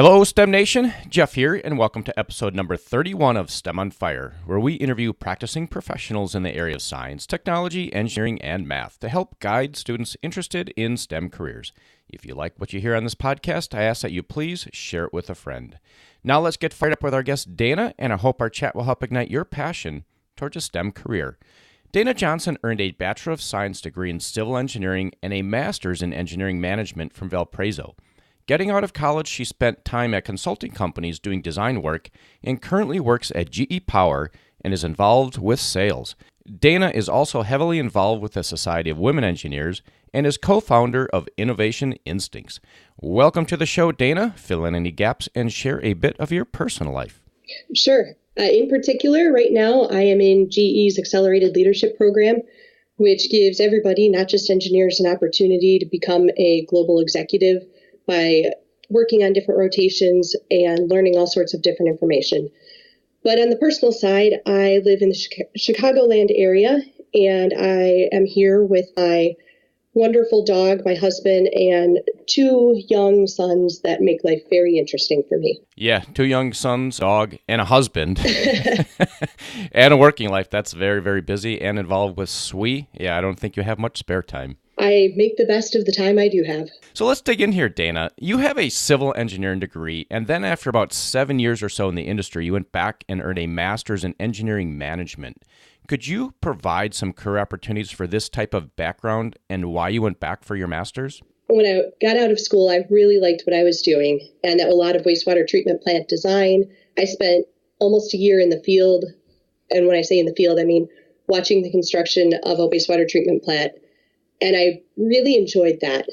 Hello, STEM Nation. Jeff here, and welcome to episode number 31 of STEM on Fire, where we interview practicing professionals in the area of science, technology, engineering, and math to help guide students interested in STEM careers. If you like what you hear on this podcast, I ask that you please share it with a friend. Now let's get fired up with our guest, Dayna, and I hope our chat will help ignite your passion towards a STEM career. Dayna Johnson earned a Bachelor of Science degree in Civil Engineering and a Master's in Engineering Management from Valparaiso. Getting out of college, she spent time at consulting companies doing design work and currently works at GE Power and is involved with sales. Dayna is also heavily involved with the Society of Women Engineers and is co-founder of Innovation Instincts. Welcome to the show, Dayna. Fill in any gaps and share a bit of your personal life. Sure. In particular, right now, I am in GE's Accelerated Leadership Program, which gives everybody, not just engineers, an opportunity to become a global executive by working on different rotations and learning all sorts of different information. But on the personal side, I live in the Chicagoland area, and I am here with my wonderful dog, my husband, and two young sons that make life very interesting for me. Yeah, two young sons, dog, and a husband, and a working life. That's very, very busy and involved with SWE. Yeah, I don't think you have much spare time. I make the best of the time I do have. So let's dig in here, Dayna. You have a civil engineering degree, and then after about 7 years or so in the industry, you went back and earned a master's in engineering management. Could you provide some career opportunities for this type of background and why you went back for your master's? When I got out of school, I really liked what I was doing, and that was a lot of wastewater treatment plant design. I spent almost a year in the field, and when I say in the field, I mean watching the construction of a wastewater treatment plant. And I really enjoyed that,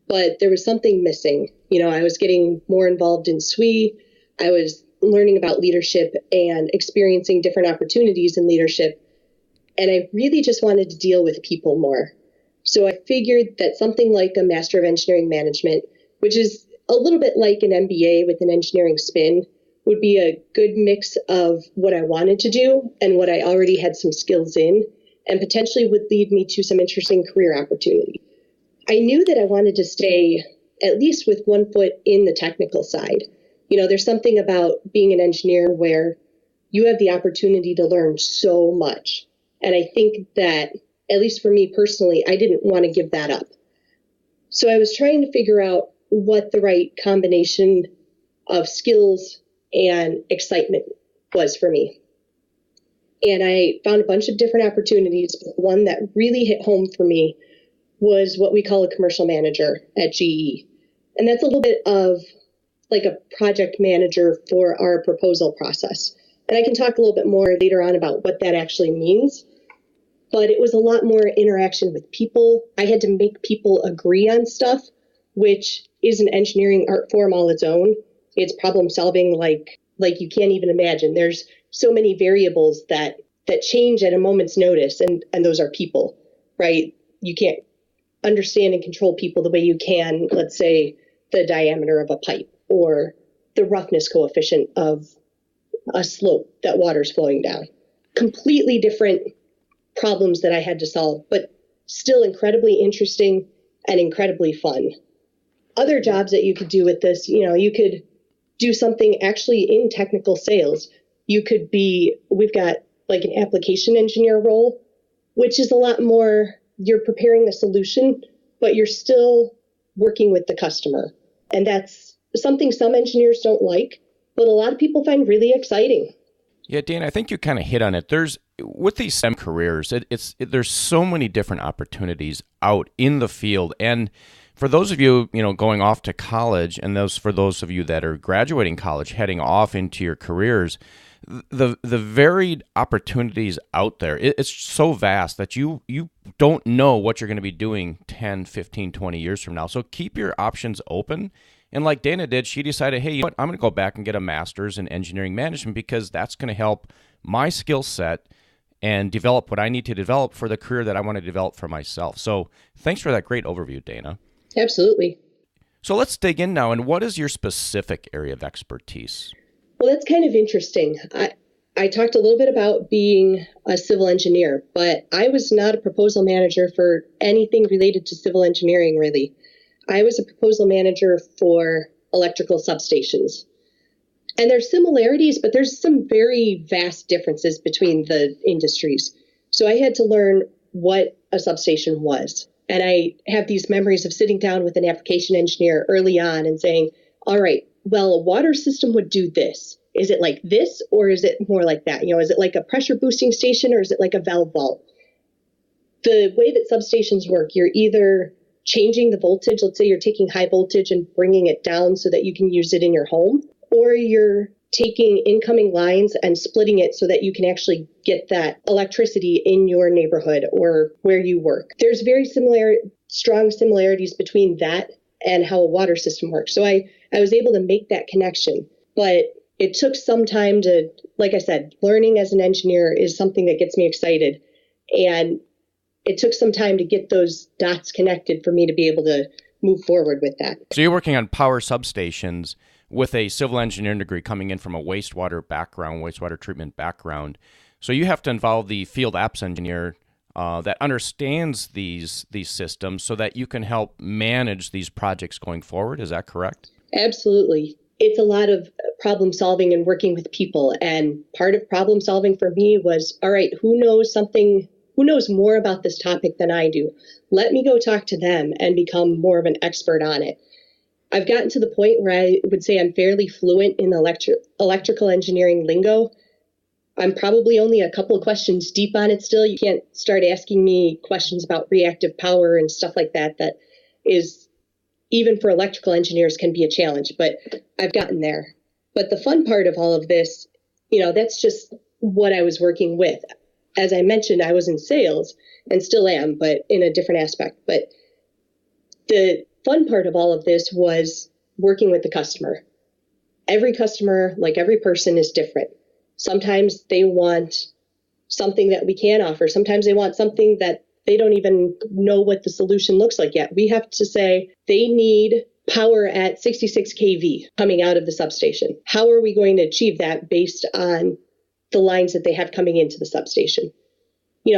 but there was something missing. You know, I was getting more involved in SWE. I was learning about leadership and experiencing different opportunities in leadership. And I really just wanted to deal with people more. So I figured that something like a Master of Engineering Management, which is a little bit like an MBA with an engineering spin, would be a good mix of what I wanted to do and what I already had some skills in, and potentially would lead me to some interesting career opportunity. I knew that I wanted to stay at least with one foot in the technical side. You know, there's something about being an engineer where you have the opportunity to learn so much. And I think that, at least for me personally, I didn't want to give that up. So I was trying to figure out what the right combination of skills and excitement was for me. And I found a bunch of different opportunities, but one that really hit home for me was what we call a commercial manager at GE. And that's a little bit of like a project manager for our proposal process. And I can talk a little bit more later on about what that actually means. But it was a lot more interaction with people. I had to make people agree on stuff, which is an engineering art form all its own. It's problem solving like you can't even imagine. There's so many variables that change at a moment's notice, and those are people, right? You can't understand and control people the way you can, let's say, the diameter of a pipe or the roughness coefficient of a slope that water's flowing down. Completely different problems that I had to solve, but still incredibly interesting and incredibly fun. Other jobs that you could do with this, you know, you could do something actually in technical sales. We've got like an application engineer role, which is a lot more, you're preparing a solution, but you're still working with the customer. And that's something some engineers don't like, but a lot of people find really exciting. Yeah, Dayna, I think you kind of hit on it. With these STEM careers, there's so many different opportunities out in the field. And for those of you, going off to college, and for those of you that are graduating college, heading off into your careers, the varied opportunities out there, it's so vast that you don't know what you're going to be doing 10, 15, 20 years from now. So keep your options open. And like Dayna did, she decided, hey, you know what? I'm going to go back and get a master's in engineering management because that's going to help my skill set and develop what I need to develop for the career that I want to develop for myself. So thanks for that great overview, Dayna. Absolutely. So let's dig in now. And what is your specific area of expertise? Well, that's kind of interesting. I talked a little bit about being a civil engineer, but I was not a proposal manager for anything related to civil engineering, really. I was a proposal manager for electrical substations. And there's similarities, but there's some very vast differences between the industries. So I had to learn what a substation was. And I have these memories of sitting down with an application engineer early on and saying, all right, well, a water system would do this. Is it like this, or is it more like that? Is it like a pressure boosting station, or is it like a valve vault? The way that substations work, you're either changing the voltage. Let's say you're taking high voltage and bringing it down so that you can use it in your home, or you're taking incoming lines and splitting it so that you can actually get that electricity in your neighborhood or where you work. There's very strong similarities between that and how a water system works. So I was able to make that connection, but it took some time to, like I said, learning as an engineer is something that gets me excited. And it took some time to get those dots connected for me to be able to move forward with that. So you're working on power substations with a civil engineering degree coming in from a wastewater background, wastewater treatment background. So you have to involve the field apps engineer that understands these systems so that you can help manage these projects going forward. Is that correct? Absolutely. It's a lot of problem solving and working with people. And part of problem solving for me was, all right, who knows more about this topic than I do? Let me go talk to them and become more of an expert on it. I've gotten to the point where I would say I'm fairly fluent in electrical engineering lingo. I'm probably only a couple of questions deep on it still. You can't start asking me questions about reactive power and stuff like that. That is, even for electrical engineers, can be a challenge, but I've gotten there. But the fun part of all of this, that's just what I was working with. As I mentioned, I was in sales and still am, but in a different aspect. But the fun part of all of this was working with the customer. Every customer, like every person, is different. Sometimes they want something that we can offer. Sometimes they want something that they don't even know what the solution looks like yet. We have to say they need power at 66 kV coming out of the substation. How are we going to achieve that based on the lines that they have coming into the substation?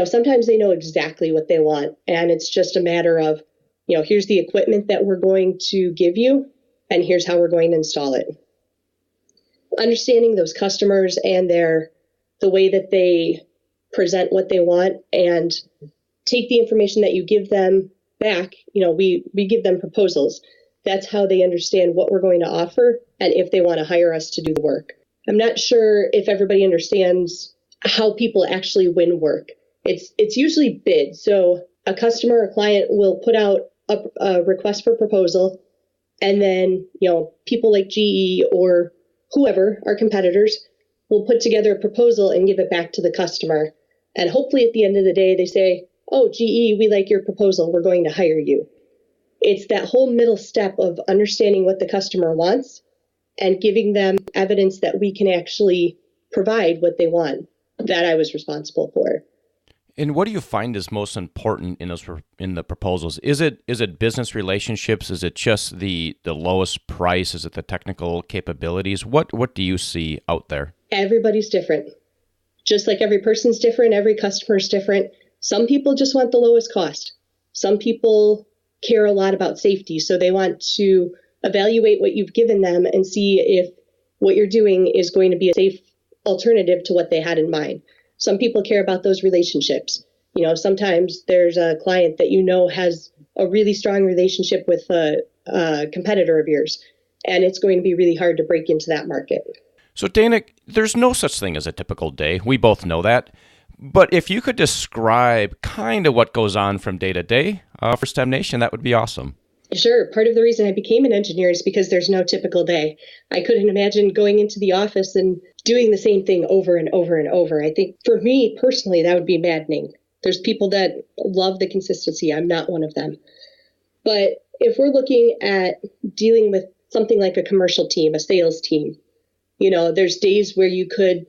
Sometimes they know exactly what they want, and it's just a matter of, here's the equipment that we're going to give you, and here's how we're going to install it. Understanding those customers and the way that they present what they want, and take the information that you give them back. We give them proposals. That's how they understand what we're going to offer and if they want to hire us to do the work. I'm not sure if everybody understands how people actually win work. It's usually bid. So a customer or client will put out a request for proposal, and then, people like GE or whoever, our competitors, will put together a proposal and give it back to the customer. And hopefully at the end of the day, they say, oh, GE, we like your proposal. We're going to hire you. It's that whole middle step of understanding what the customer wants and giving them evidence that we can actually provide what they want that I was responsible for. And what do you find is most important in the proposals? Is it business relationships? Is it just the lowest price? Is it the technical capabilities? What do you see out there? Everybody's different. Just like every person's different, every customer's different. Some people just want the lowest cost. Some people care a lot about safety, so they want to evaluate what you've given them and see if what you're doing is going to be a safe alternative to what they had in mind. Some people care about those relationships. Sometimes there's a client that has a really strong relationship with a competitor of yours, and it's going to be really hard to break into that market. So Dayna, there's no such thing as a typical day. We both know that. But if you could describe kind of what goes on from day to day for STEM Nation, that would be awesome. Sure. Part of the reason I became an engineer is because there's no typical day. I couldn't imagine going into the office and doing the same thing over and over and over. I think for me personally, that would be maddening. There's people that love the consistency. I'm not one of them. But if we're looking at dealing with something like a commercial team, a sales team, there's days where you could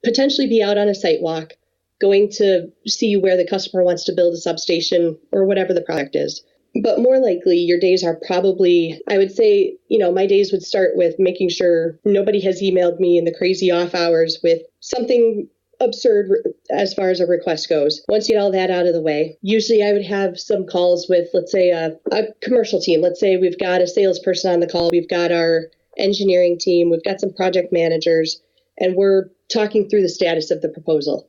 potentially be out on a site walk, going to see where the customer wants to build a substation or whatever the product is. But more likely, your days are probably, I would say, my days would start with making sure nobody has emailed me in the crazy off hours with something absurd as far as a request goes. Once you get all that out of the way, usually I would have some calls with, let's say, a commercial team. Let's say we've got a salesperson on the call. We've got our engineering team, we've got some project managers, and we're talking through the status of the proposal.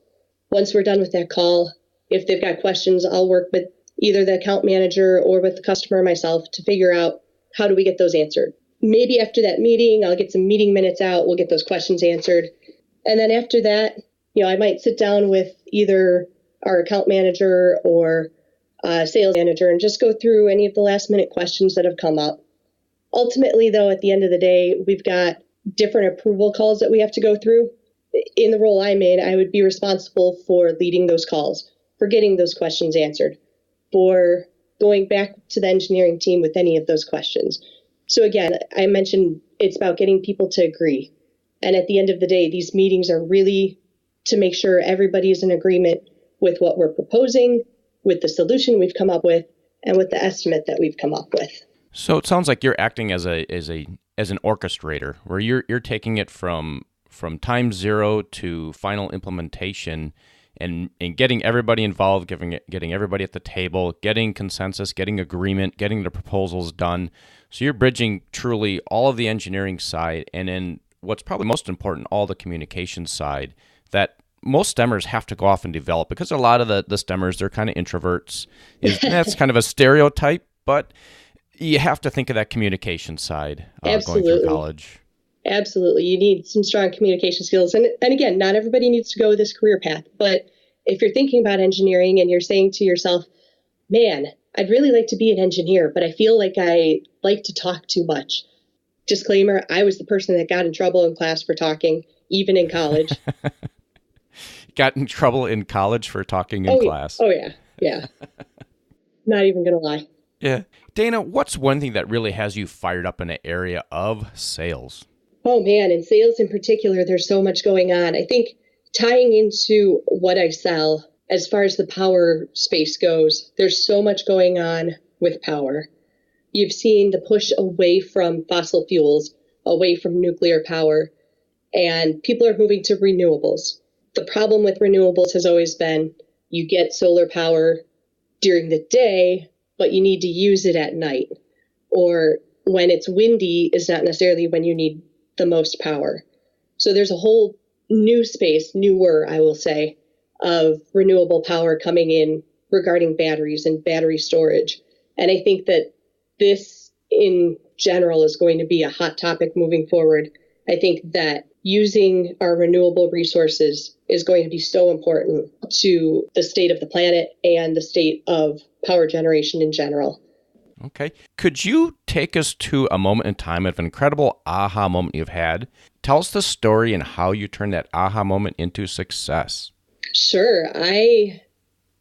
Once we're done with that call, if they've got questions, I'll work with either the account manager or with the customer myself to figure out how do we get those answered. Maybe after that meeting, I'll get some meeting minutes out. We'll get those questions answered. And then after that, I might sit down with either our account manager or sales manager and just go through any of the last minute questions that have come up. Ultimately, though, at the end of the day, we've got different approval calls that we have to go through. In the role I'm in, I would be responsible for leading those calls, for getting those questions answered, for going back to the engineering team with any of those questions. So again, I mentioned it's about getting people to agree. And at the end of the day, these meetings are really to make sure everybody is in agreement with what we're proposing, with the solution we've come up with, and with the estimate that we've come up with. So it sounds like you're acting as an orchestrator, where you're taking it from time zero to final implementation and getting everybody involved, getting everybody at the table, getting consensus, getting agreement, getting the proposals done. So you're bridging truly all of the engineering side, and then what's probably most important, all the communication side that most STEMers have to go off and develop, because a lot of the STEMers, they're kind of introverts. That's kind of a stereotype, but you have to think of that communication side going through college. Absolutely. You need some strong communication skills. And again, not everybody needs to go this career path, but if you're thinking about engineering and you're saying to yourself, man, I'd really like to be an engineer, but I feel like I like to talk too much. Disclaimer, I was the person that got in trouble in class for talking, even in college. Got in trouble in college for talking in class? Oh, yeah. Yeah. Not even going to lie. Yeah. Dayna, what's one thing that really has you fired up in the area of sales? Oh, man. In sales in particular, there's so much going on. I think tying into what I sell, as far as the power space goes, there's so much going on with power. You've seen the push away from fossil fuels, away from nuclear power, and people are moving to renewables. The problem with renewables has always been you get solar power during the day, but you need to use it at night. Or when it's windy is not necessarily when you need the most power. So there's a whole new space, newer, I will say, of renewable power coming in regarding batteries and battery storage. And I think that this in general is going to be a hot topic moving forward. I think that using our renewable resources is going to be so important to the state of the planet and the state of power generation in general. Okay. Could you take us to a moment in time of an incredible aha moment you've had? Tell us the story and how you turned that aha moment into success. Sure. I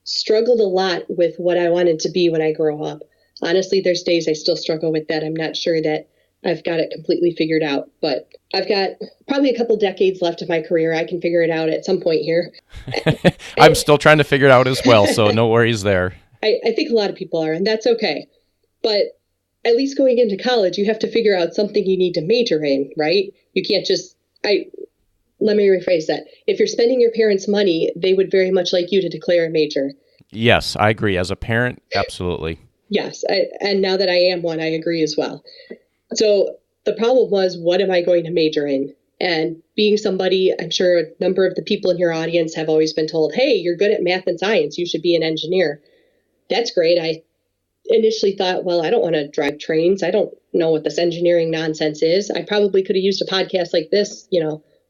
struggled a lot with what I wanted to be when I grow up. Honestly, there's days I still struggle with that. I'm not sure that I've got it completely figured out, but I've got probably a couple decades left of my career. I can figure it out at some point here. I'm still trying to figure it out as well, so no worries there. I think a lot of people are, and that's okay. But at least going into college, you have to figure out something you need to major in, right? You can't just, let me rephrase that. If you're spending your parents' money, they would very much like you to declare a major. Yes, I agree. As a parent, absolutely. Yes, and now that I am one, I agree as well. So the problem was, what am I going to major in? And being somebody, I'm sure a number of the people in your audience have always been told, hey, you're good at math and science, you should be an engineer. That's great. I initially thought, well, I don't want to drive trains. I don't know what this engineering nonsense is. I probably could have used a podcast like this,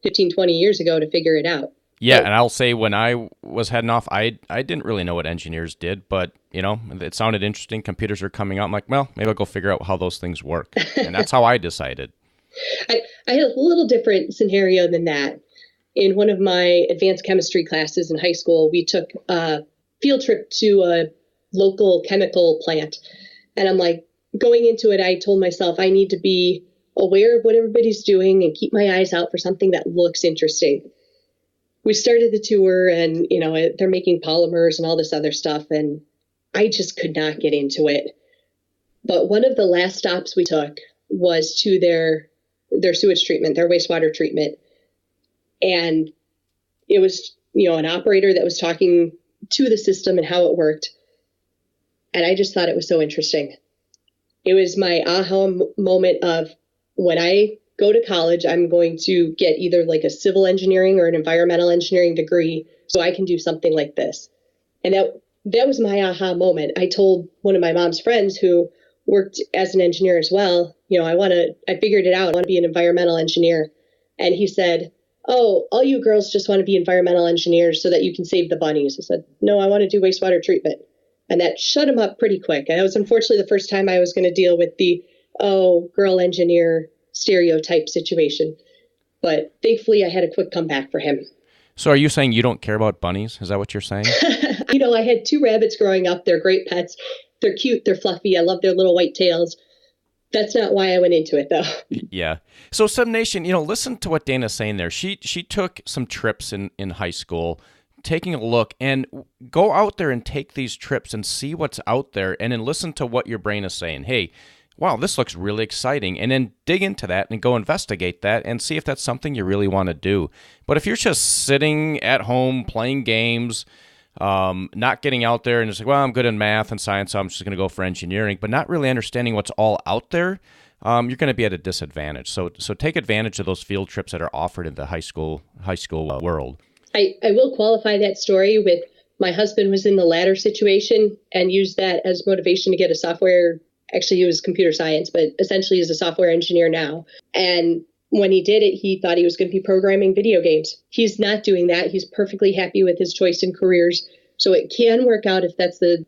15, 20 years ago to figure it out. Yeah, and I'll say when I was heading off, I didn't really know what engineers did, but, it sounded interesting. Computers are coming out. I'm like, well, maybe I'll go figure out how those things work. And that's how I decided. I had a little different scenario than that. In one of my advanced chemistry classes in high school, we took a field trip to a local chemical plant. And I'm like, going into it, I told myself I need to be aware of what everybody's doing and keep my eyes out for something that looks interesting. We started the tour and, they're making polymers and all this other stuff. And I just could not get into it. But one of the last stops we took was to their sewage treatment, their wastewater treatment. And it was, an operator that was talking to the system and how it worked. And I just thought it was so interesting. It was my aha moment of when I go to college. I'm going to get either like a civil engineering or an environmental engineering degree so I can do something like this. And that was my aha moment. I told one of my mom's friends who worked as an engineer as well, I figured it out. I want to be an environmental engineer. And he said, oh, all you girls just want to be environmental engineers so that you can save the bunnies. I said, no, I want to do wastewater treatment. And that shut him up pretty quick. And that was unfortunately the first time I was going to deal with the, oh, girl engineer stereotype situation. But thankfully, I had a quick comeback for him. So are you saying you don't care about bunnies? Is that what you're saying? I had 2 rabbits growing up. They're great pets. They're cute. They're fluffy. I love their little white tails. That's not why I went into it, though. Yeah. So Sub Nation, listen to what Dayna's saying there. She took some trips in high school, taking a look, and go out there and take these trips and see what's out there, and then listen to what your brain is saying. Hey, wow, this looks really exciting. And then dig into that and go investigate that and see if that's something you really want to do. But if you're just sitting at home playing games, not getting out there and just like, well, I'm good in math and science, so I'm just going to go for engineering, but not really understanding what's all out there, you're going to be at a disadvantage. So take advantage of those field trips that are offered in the high school world. I will qualify that story with my husband was in the latter situation and used that as motivation to get a software. Actually, he was computer science, but essentially he's a software engineer now. And when he did it, he thought he was going to be programming video games. He's not doing that. He's perfectly happy with his choice in careers. So it can work out if that's the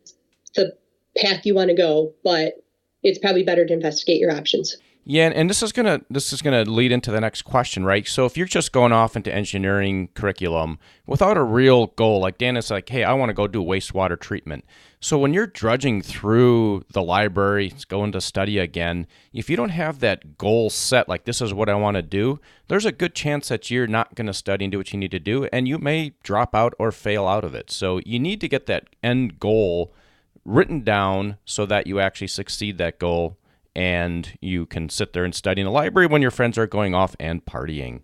path you want to go, but it's probably better to investigate your options. Yeah, and this is gonna lead into the next question, right? So if you're just going off into engineering curriculum without a real goal, like Dayna's like, hey, I want to go do wastewater treatment. So when you're drudging through the library, going to study again, if you don't have that goal set, like this is what I want to do, there's a good chance that you're not going to study and do what you need to do, and you may drop out or fail out of it. So you need to get that end goal written down so that you actually succeed that goal, and you can sit there and study in the library when your friends are going off and partying.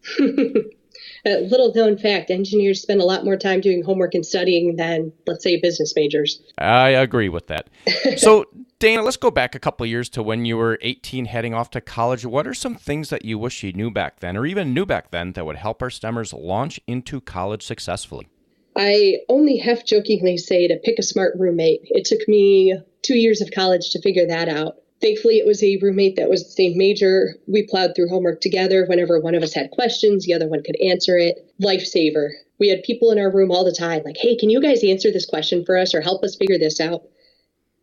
A little known fact, engineers spend a lot more time doing homework and studying than, let's say, business majors. I agree with that. So, Dayna, let's go back a couple of years to when you were 18 heading off to college. What are some things that you wish you knew back then, or even knew back then, that would help our STEMers launch into college successfully? I only half-jokingly say to pick a smart roommate. It took me 2 years of college to figure that out. Thankfully, it was a roommate that was the same major. We plowed through homework together. Whenever one of us had questions, the other one could answer it. Lifesaver. We had people in our room all the time like, hey, can you guys answer this question for us or help us figure this out?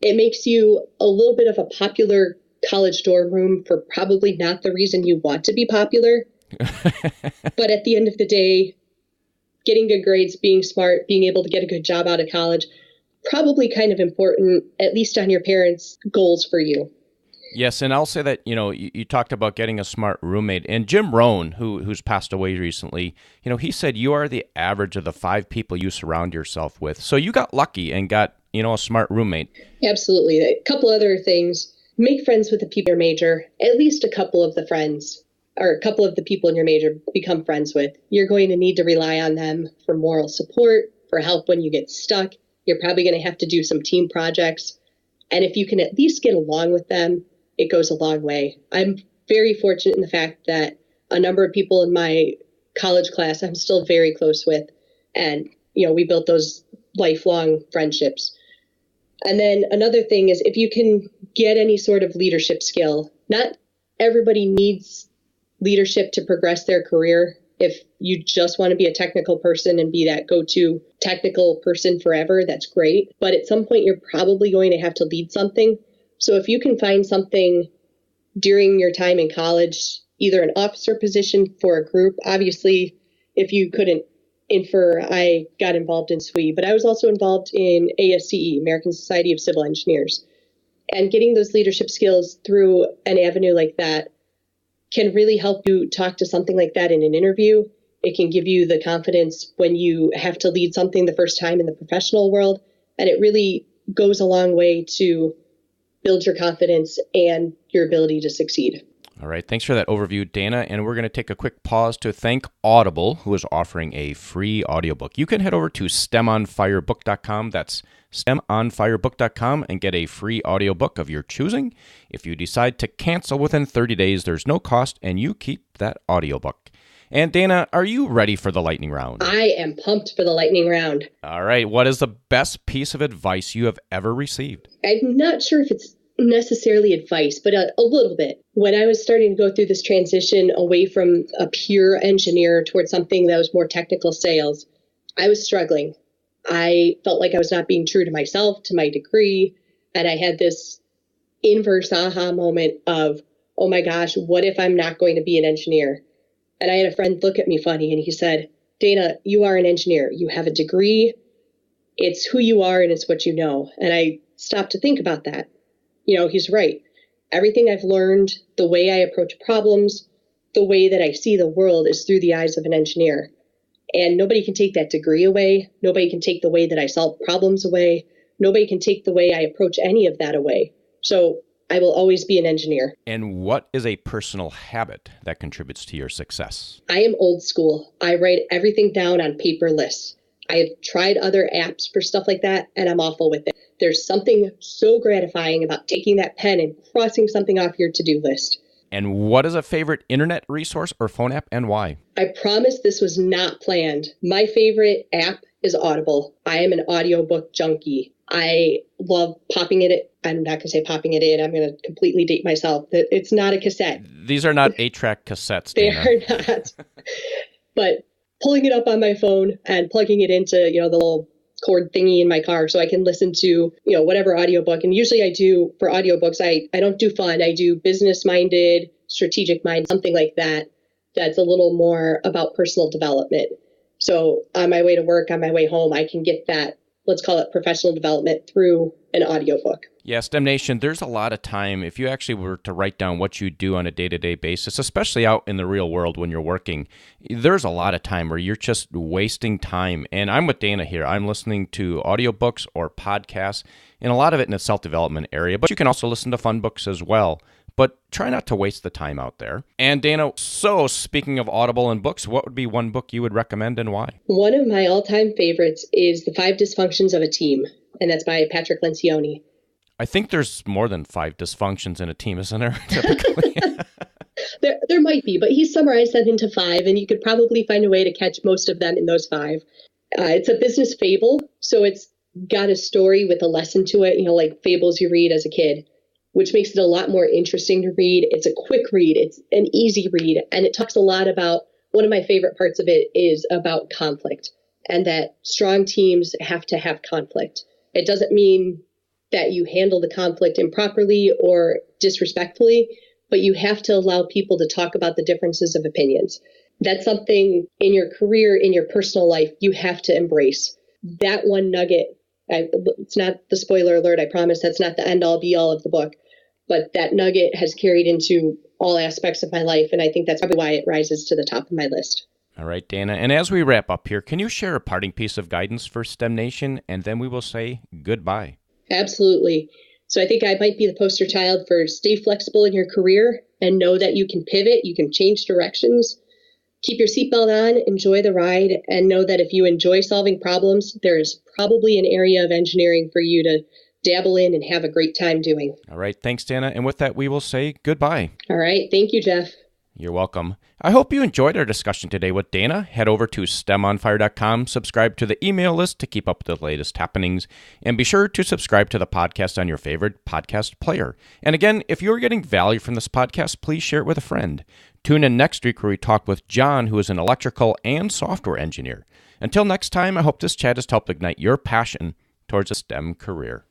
It makes you a little bit of a popular college dorm room for probably not the reason you want to be popular. But at the end of the day, getting good grades, being smart, being able to get a good job out of college, probably kind of important, at least on your parents' goals for you. Yes, and I'll say that, you talked about getting a smart roommate. And Jim Rohn, who's passed away recently, he said you are the average of the 5 people you surround yourself with. So you got lucky and got, a smart roommate. Absolutely. A couple other things. Make friends with the people in your major. At least a couple of the friends or a couple of the people in your major become friends with. You're going to need to rely on them for moral support, for help when you get stuck. You're probably going to have to do some team projects. And if you can at least get along with them, it goes a long way. I'm very fortunate in the fact that a number of people in my college class I'm still very close with. And, we built those lifelong friendships. And then another thing is if you can get any sort of leadership skill, not everybody needs leadership to progress their career. If you just want to be a technical person and be that go-to technical person forever, that's great. But at some point, you're probably going to have to lead something. So if you can find something during your time in college, either an officer position for a group, obviously, if you couldn't infer, I got involved in SWE, but I was also involved in ASCE, American Society of Civil Engineers. And getting those leadership skills through an avenue like that can really help you talk to something like that in an interview. It can give you the confidence when you have to lead something the first time in the professional world. And it really goes a long way to build your confidence and your ability to succeed. All right. Thanks for that overview, Dayna. And we're going to take a quick pause to thank Audible, who is offering a free audiobook. You can head over to STEMOnFireBook.com. That's stemonfirebook.com and get a free audiobook of your choosing. If you decide to cancel within 30 days, there's no cost, and you keep that audiobook. And Dayna, are you ready for the lightning round? I am pumped for the lightning round. All right. What is the best piece of advice you have ever received? I'm not sure if it's necessarily advice, but a little bit. When I was starting to go through this transition away from a pure engineer towards something that was more technical sales, I was struggling. I felt like I was not being true to myself, to my degree, and I had this inverse aha moment of, oh my gosh, what if I'm not going to be an engineer? And I had a friend look at me funny and he said, Dayna, you are an engineer. You have a degree. It's who you are and it's what you know. And I stopped to think about that. You know, he's right. Everything I've learned, the way I approach problems, the way that I see the world is through the eyes of an engineer. And nobody can take that degree away. Nobody can take the way that I solve problems away. Nobody can take the way I approach any of that away. So I will always be an engineer. And what is a personal habit that contributes to your success? I am old school. I write everything down on paper lists. I have tried other apps for stuff like that, and I'm awful with it. There's something so gratifying about taking that pen and crossing something off your to-do list. And what is a favorite internet resource or phone app and why? I promise this was not planned. My favorite app is Audible. I am an audiobook junkie. I love popping it. I'm not going to say popping it in. I'm going to completely date myself. It's not a cassette. These are not 8-track cassettes, They Dayna. are not. But pulling it up on my phone and plugging it into, the little cord thingy in my car so I can listen to, whatever audiobook. And usually I do, for audiobooks, I don't do fun. I do business-minded, strategic mind, something like that. That's a little more about personal development. So on my way to work, on my way home, I can get that, let's call it professional development, through an audiobook. Yeah, STEM Nation, there's a lot of time. If you actually were to write down what you do on a day-to-day basis, especially out in the real world when you're working, there's a lot of time where you're just wasting time. And I'm with Dayna here. I'm listening to audiobooks or podcasts, and a lot of it in the self-development area. But you can also listen to fun books as well. But try not to waste the time out there. And Dayna, so speaking of Audible and books, what would be one book you would recommend and why? One of my all-time favorites is The 5 Dysfunctions of a Team, and that's by Patrick Lencioni. I think there's more than 5 dysfunctions in a team, isn't there, typically? There might be, but he summarized that into 5, and you could probably find a way to catch most of them in those 5. It's a business fable, so it's got a story with a lesson to it, like fables you read as a kid, which makes it a lot more interesting to read. It's a quick read. It's an easy read. And it talks a lot about, one of my favorite parts of it is about conflict, and that strong teams have to have conflict. It doesn't mean that you handle the conflict improperly or disrespectfully, but you have to allow people to talk about the differences of opinions. That's something in your career, in your personal life, you have to embrace. That one nugget, it's not the spoiler alert, I promise, that's not the end all be all of the book, but that nugget has carried into all aspects of my life, and I think that's probably why it rises to the top of my list. All right, Dayna. And as we wrap up here, can you share a parting piece of guidance for STEM Nation, and then we will say goodbye? Absolutely. So I think I might be the poster child for stay flexible in your career and know that you can pivot, you can change directions, keep your seatbelt on, enjoy the ride, and know that if you enjoy solving problems, there's probably an area of engineering for you to dabble in and have a great time doing. All right. Thanks, Dayna. And with that, we will say goodbye. All right. Thank you, Jeff. You're welcome. I hope you enjoyed our discussion today with Dayna. Head over to stemonfire.com, subscribe to the email list to keep up with the latest happenings, and be sure to subscribe to the podcast on your favorite podcast player. And again, if you're getting value from this podcast, please share it with a friend. Tune in next week where we talk with John, who is an electrical and software engineer. Until next time, I hope this chat has helped ignite your passion towards a STEM career.